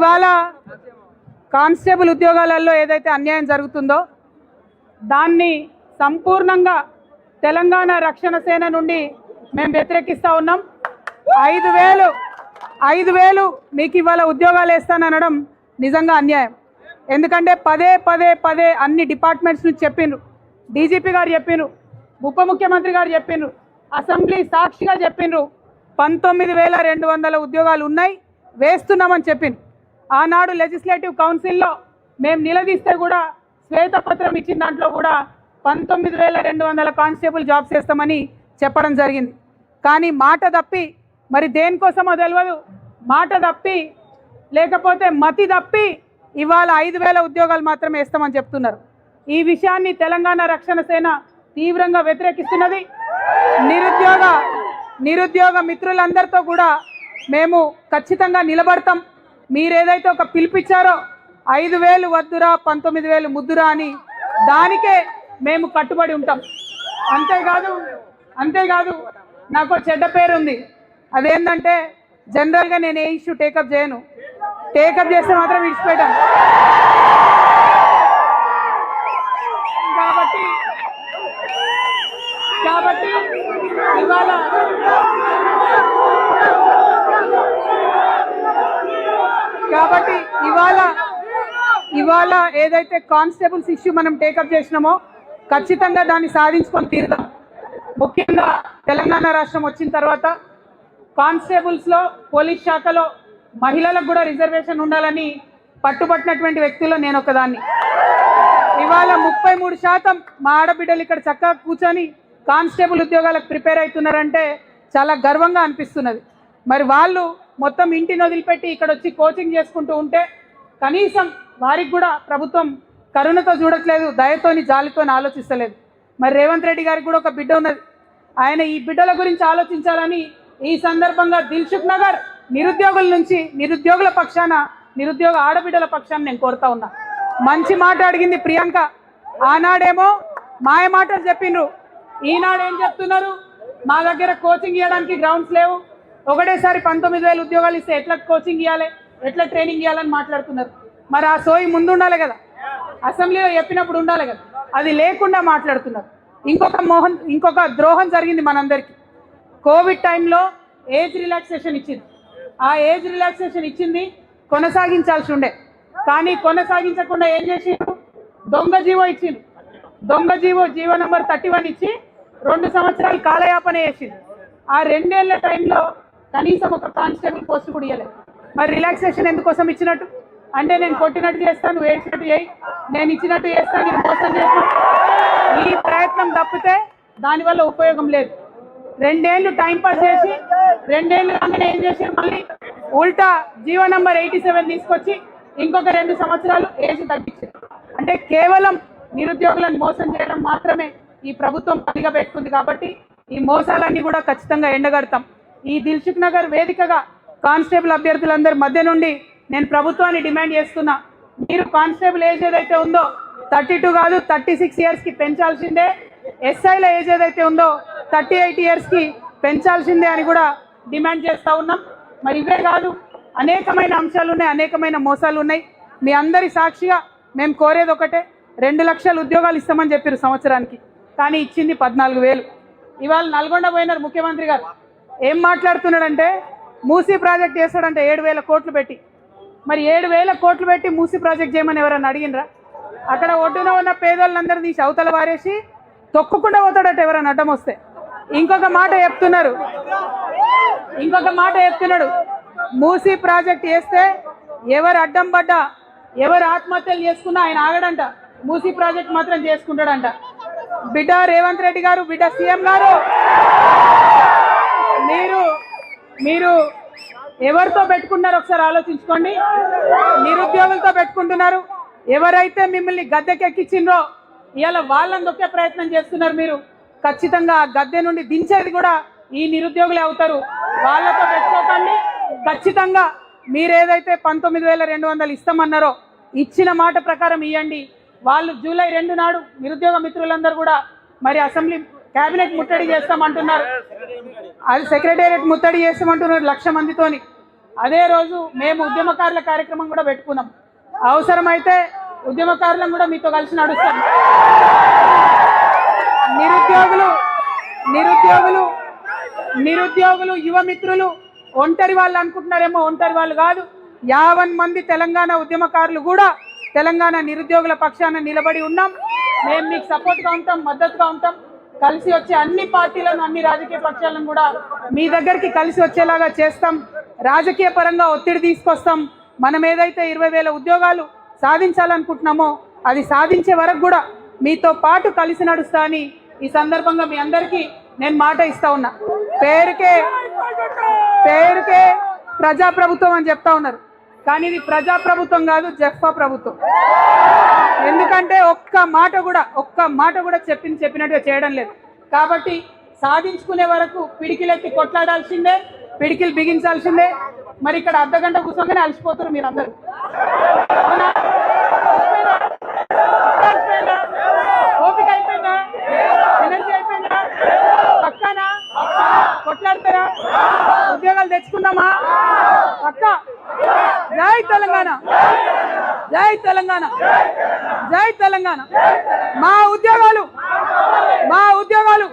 ఇవాళ కానిస్టేబుల్ ఉద్యోగాలలో ఏదైతే అన్యాయం జరుగుతుందో దాన్ని సంపూర్ణంగా తెలంగాణ రక్షణ సేన నుండి మేము వ్యతిరేకిస్తూ ఉన్నాం. 5,000 మీకు ఇవాళ ఉద్యోగాలు వేస్తాననడం నిజంగా అన్యాయం. ఎందుకంటే పదే అన్ని డిపార్ట్మెంట్స్ నుంచి చెప్పిండ్రు, డీజీపీ గారు చెప్పిండ్రు, ఉప ముఖ్యమంత్రి గారు చెప్పిండ్రు, అసెంబ్లీ సాక్షిగా చెప్పిండ్రు 19,200 ఉద్యోగాలు ఉన్నాయి వేస్తున్నామని చెప్పిండ్రు. ఆనాడు లెజిస్లేటివ్ కౌన్సిల్లో మేము నిలదీస్తే కూడా శ్వేతపత్రం ఇచ్చిన దాంట్లో కూడా 19,200 కానిస్టేబుల్ జాబ్స్ వేస్తామని చెప్పడం జరిగింది. కానీ మాట తప్పి మరి దేనికోసమో తెలియదు, మాట తప్పి లేకపోతే మతి తప్పి ఇవాళ 5,000 ఉద్యోగాలు మాత్రమే వేస్తామని చెప్తున్నారు. ఈ విషయాన్ని తెలంగాణ రక్షణ సేన తీవ్రంగా వ్యతిరేకిస్తున్నది. నిరుద్యోగ మిత్రులందరితో కూడా మేము ఖచ్చితంగా నిలబడతాం. మీరేదైతే ఒక పిలిపించారో 5,000 వద్దురా 19,000 ముద్దురా అని దానికే మేము కట్టుబడి ఉంటాం. అంతేకాదు నాకు చెడ్డ పేరు ఉంది. అదేంటంటే జనరల్గా నేను ఏ ఇష్యూ టేకప్ చేయను, టేకప్ చేస్తే మాత్రం విడిచిపెట్టాను. కాబట్టి ఇవాళ ఏదైతే కానిస్టేబుల్స్ ఇష్యూ మనం టేకప్ చేసినామో ఖచ్చితంగా దాన్ని సాధించుకొని తీరుదాం. ముఖ్యంగా తెలంగాణ రాష్ట్రం వచ్చిన తర్వాత కానిస్టేబుల్స్లో పోలీస్ శాఖలో మహిళలకు కూడా రిజర్వేషన్ ఉండాలని పట్టుబట్టినటువంటి వ్యక్తుల్లో నేను ఒకదాన్ని. ఇవాళ 33% మా ఆడబిడ్డలు ఇక్కడ చక్కగా కూర్చొని కానిస్టేబుల్ ఉద్యోగాలకు ప్రిపేర్ అవుతున్నారంటే చాలా గర్వంగా అనిపిస్తున్నది. మరి వాళ్ళు మొత్తం ఇంటిని వదిలిపెట్టి ఇక్కడ వచ్చి కోచింగ్ చేసుకుంటూ ఉంటే కనీసం వారికి కూడా ప్రభుత్వం కరుణతో చూడట్లేదు, దయతోని జాలితోని ఆలోచిస్తలేదు. మరి రేవంత్ రెడ్డి గారికి కూడా ఒక బిడ్డ ఉన్నది, ఆయన ఈ బిడ్డల గురించి ఆలోచించాలని ఈ సందర్భంగా దిల్సుఖ్ నగర్ నిరుద్యోగుల పక్షాన నిరుద్యోగ ఆడబిడ్డల పక్షాన నేను కోరుతా ఉన్నా. మంచి మాట అడిగింది ప్రియాంక. ఆనాడేమో మాయ మాటలు చెప్పిండ్రు, ఈనాడేం చెప్తున్నారు, మా దగ్గర కోచింగ్ ఇవ్వడానికి గ్రౌండ్స్ లేవు, ఒకటేసారి 19,000 ఉద్యోగాలు ఇస్తే ఎట్లా కోచింగ్ ఇవ్వాలి, ఎట్లా ట్రైనింగ్ ఇవ్వాలని మాట్లాడుతున్నారు. మరి ఆ సోయి ముందు ఉండాలి కదా, అసెంబ్లీలో చెప్పినప్పుడు ఉండాలి కదా, అది లేకుండా మాట్లాడుతున్నారు. ఇంకొక ద్రోహం జరిగింది మనందరికీ. కోవిడ్ టైంలో ఏజ్ రిలాక్సేషన్ ఇచ్చింది. ఆ ఏజ్ రిలాక్సేషన్ ఇచ్చింది కొనసాగించాల్సి ఉండే, కానీ కొనసాగించకుండా ఏం చేసిండ్రు, దొంగ జీవో ఇచ్చిండ్రు. దొంగ జీవో నంబర్ 31 ఇచ్చి 2 సంవత్సరాలు కాలయాపన చేసిండ్రు. ఆ 2 ఏళ్ల టైంలో కనీసం ఒక కానిస్టేబుల్ పోస్ట్ కూడా ఇవ్వలేదు. మరి రిలాక్సేషన్ ఎందుకోసం ఇచ్చినట్టు? అంటే నేను కొట్టినట్టు చేస్తాను, వేసినట్టు చేయి, నేను ఇచ్చినట్టు చేస్తాను, నేను మోసం చేస్తాను, ఈ ప్రయత్నం తప్పితే దానివల్ల ఉపయోగం లేదు. 2 ఏళ్ళు టైంపాస్ చేసి 2 ఏళ్ళు రాగానే ఏం చేశారు, మళ్ళీ ఉల్టా జీవో నంబర్ 87 తీసుకొచ్చి ఇంకొక 2 సంవత్సరాలు ఏజ్ తగ్గించారు. అంటే కేవలం నిరుద్యోగులను మోసం చేయడం మాత్రమే ఈ ప్రభుత్వం పనిగా పెట్టుకుంది. కాబట్టి ఈ మోసాలన్నీ కూడా ఖచ్చితంగా ఎండగడతాం. ఈ దిల్సుఖ్ నగర్ వేదికగా కానిస్టేబుల్ అభ్యర్థులందరి మధ్య నుండి నేను ప్రభుత్వాన్ని డిమాండ్ చేస్తున్నా, మీరు కానిస్టేబుల్ ఏజ్ ఏదైతే ఉందో 32 కాదు 36 ఇయర్స్కి పెంచాల్సిందే, ఎస్ఐల ఏజ్ ఏదైతే ఉందో 38 ఇయర్స్కి పెంచాల్సిందే అని కూడా డిమాండ్ చేస్తూ ఉన్నాం. మరి ఇవే కాదు, అనేకమైన అంశాలు ఉన్నాయి, అనేకమైన మోసాలు ఉన్నాయి. మీ అందరి సాక్షిగా మేము కోరేది ఒకటే, 2 లక్షల ఉద్యోగాలు ఇస్తామని చెప్పారు సంవత్సరానికి, కానీ ఇచ్చింది 14,000. ఇవాళ నల్గొండ పోయినారు ముఖ్యమంత్రి గారు, ఏం మాట్లాడుతున్నాడంటే మూసీ ప్రాజెక్ట్ చేస్తాడంటే 7,000 కోట్లు పెట్టి. మరి 7,000 కోట్లు పెట్టి మూసీ ప్రాజెక్ట్ చేయమని ఎవరన్నా అడిగినరా? అక్కడ ఒడ్డున ఉన్న పేదోళ్ళందరూ తీసి అవతల వారేసి తొక్కకుండా పోతాడట ఎవరైనా అడ్డం వస్తే. ఇంకొక మాట చెప్తున్నాడు, మూసీ ప్రాజెక్ట్ చేస్తే ఎవరు అడ్డం పడ్డా, ఎవరు ఆత్మహత్యలు చేసుకున్నా ఆయన ఆగడంట, మూసీ ప్రాజెక్ట్ మాత్రం చేసుకుంటాడంట. బిడ్డ రేవంత్ రెడ్డి గారు, బిడ్డ సీఎం గారు, మీరు ఎవరితో పెట్టుకున్నారు ఒకసారి ఆలోచించుకోండి. నిరుద్యోగులతో పెట్టుకుంటున్నారు. ఎవరైతే మిమ్మల్ని గద్దెకెక్కించిండ్రో ఇవాళ వాళ్ళని దొక్కే ప్రయత్నం చేస్తున్నారు. మీరు ఖచ్చితంగా గద్దె నుండి దించేది కూడా ఈ నిరుద్యోగులే అవుతారు. వాళ్ళతో పెట్టుకోకండి. ఖచ్చితంగా మీరేదైతే 19,200 ఇస్తామన్నారో ఇచ్చిన మాట ప్రకారం ఇవ్వండి. వాళ్ళు జూలై 2 నాడు నిరుద్యోగ మిత్రులందరూ కూడా మరి అసెంబ్లీ క్యాబినెట్ ముట్టడి చేస్తామంటున్నారు, అది సెక్రటేరియట్ ముట్టడి చేస్తామంటున్నారు 1,00,000 మందితోని. అదే రోజు మేము ఉద్యమకారుల కార్యక్రమం కూడా పెట్టుకున్నాం. అవసరమైతే ఉద్యమకారులను కూడా మీతో కలిసి నడుస్తాం. నిరుద్యోగులు యువ మిత్రులు ఒంటరి వాళ్ళు అనుకుంటున్నారేమో, ఒంటరి వాళ్ళు కాదు. 50 మంది తెలంగాణ ఉద్యమకారులు కూడా తెలంగాణ నిరుద్యోగుల పక్షాన నిలబడి ఉన్నాం. మేము మీకు సపోర్ట్గా ఉంటాం, మద్దతుగా ఉంటాం. కలిసి వచ్చే అన్ని పార్టీలను, అన్ని రాజకీయ పక్షాలను కూడా మీ దగ్గరికి కలిసి వచ్చేలాగా చేస్తాం. రాజకీయ పరంగా ఒత్తిడి తీసుకొస్తాం. మనం ఏదైతే 20,000 ఉద్యోగాలు సాధించాలనుకుంటున్నామో అది సాధించే వరకు కూడా మీతో పాటు కలిసి నడుస్తా అని ఈ సందర్భంగా మీ అందరికీ నేను మాట ఇస్తా ఉన్నా. పేరుకే ప్రజాప్రభుత్వం అని చెప్తా ఉన్నారు, కానీ ఇది ప్రజాప్రభుత్వం కాదు, జఫ్ఫా ప్రభుత్వం. ఎందుకంటే ఒక్క మాట కూడా చెప్పినట్టుగా చేయడం లేదు. కాబట్టి సాధించుకునే వరకు పిడికిలెత్తి కొట్లాడాల్సిందే, పిడికిలు బిగించాల్సిందే. మరి ఇక్కడ అర్ధగంట కూర్చోగానే అలసిపోతారు మీరందరూ. ఓపిక అయిపోయిందా? ఎనర్జీ అయిపోయిందా? పక్కనా కొట్లాడతారా? ఉద్యోగాలు తెచ్చుకుందామా? పక్క. జై తెలంగాణ, జై తెలంగాణ, జై తెలంగాణ. మా ఉద్యోగాలు